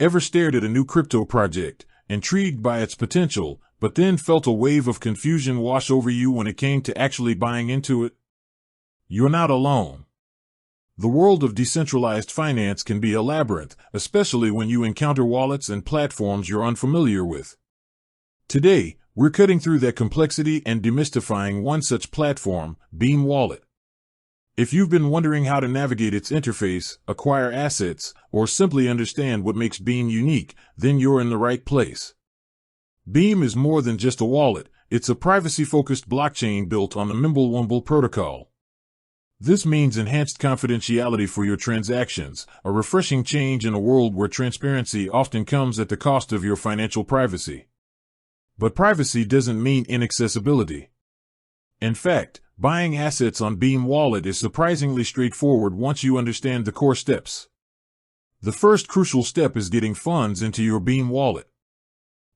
Ever stared at a new crypto project, intrigued by its potential, but then felt a wave of confusion wash over you when it came to actually buying into it? You're not alone. The world of decentralized finance can be a labyrinth, especially when you encounter wallets and platforms you're unfamiliar with. Today, we're cutting through that complexity and demystifying one such platform, Beam Wallet. If you've been wondering how to navigate its interface, acquire assets, or simply understand what makes Beam unique, then you're in the right place. Beam is more than just a wallet, it's a privacy-focused blockchain built on the Mimblewimble protocol. This means enhanced confidentiality for your transactions, a refreshing change in a world where transparency often comes at the cost of your financial privacy. But privacy doesn't mean inaccessibility. In fact, buying assets on Beam Wallet is surprisingly straightforward once you understand the core steps. The first crucial step is getting funds into your Beam Wallet.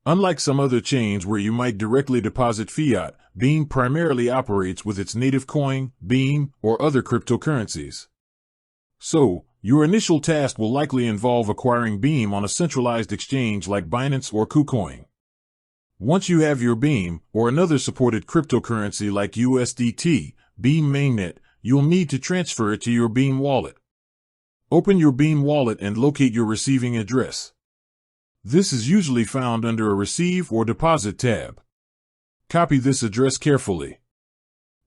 Unlike some other chains where you might directly deposit fiat, Beam primarily operates with its native coin, Beam, or other cryptocurrencies. So, your initial task will likely involve acquiring Beam on a centralized exchange like Binance or KuCoin. Once you have your Beam, or another supported cryptocurrency like USDT, Beam mainnet, you'll need to transfer it to your Beam wallet. Open your Beam wallet and locate your receiving address. This is usually found under a Receive or Deposit tab. Copy this address carefully.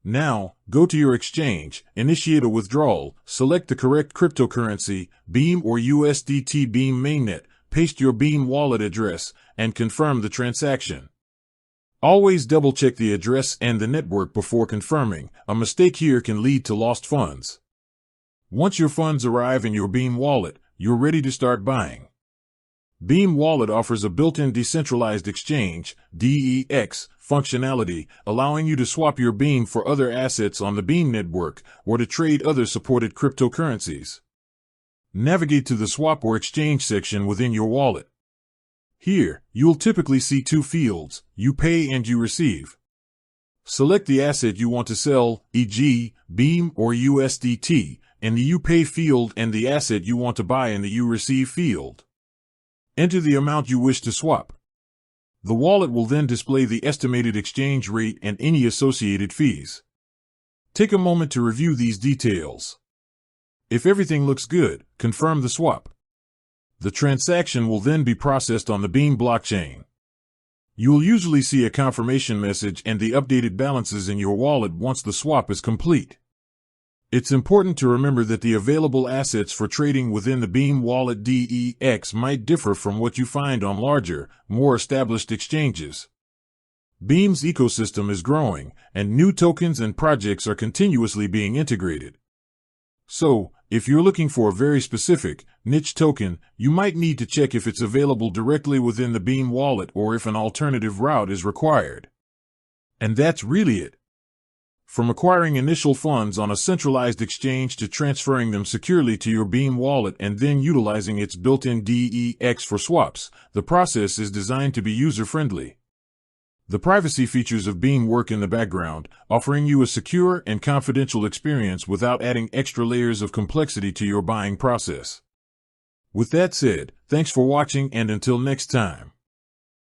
Now, go to your exchange, initiate a withdrawal, select the correct cryptocurrency, Beam or USDT Beam mainnet, paste your Beam wallet address, and confirm the transaction. Always double-check the address and the network before confirming. A mistake here can lead to lost funds. Once your funds arrive in your Beam wallet, you're ready to start buying. Beam Wallet offers a built-in decentralized exchange, DEX, functionality, allowing you to swap your Beam for other assets on the Beam network or to trade other supported cryptocurrencies. Navigate to the Swap or Exchange section within your wallet. Here, you'll typically see two fields, You Pay and You Receive. Select the asset you want to sell, e.g., Beam or USDT, in the You Pay field and the asset you want to buy in the You Receive field. Enter the amount you wish to swap. The wallet will then display the estimated exchange rate and any associated fees. Take a moment to review these details. If everything looks good, confirm the swap. The transaction will then be processed on the Beam blockchain. You will usually see a confirmation message and the updated balances in your wallet once the swap is complete. It's important to remember that the available assets for trading within the Beam Wallet DEX might differ from what you find on larger, more established exchanges. Beam's ecosystem is growing, and new tokens and projects are continuously being integrated. So, if you're looking for a very specific, niche token, you might need to check if it's available directly within the Beam Wallet or if an alternative route is required. And that's really it. From acquiring initial funds on a centralized exchange to transferring them securely to your Beam wallet and then utilizing its built-in DEX for swaps, the process is designed to be user-friendly. The privacy features of Beam work in the background, offering you a secure and confidential experience without adding extra layers of complexity to your buying process. With that said, thanks for watching and until next time.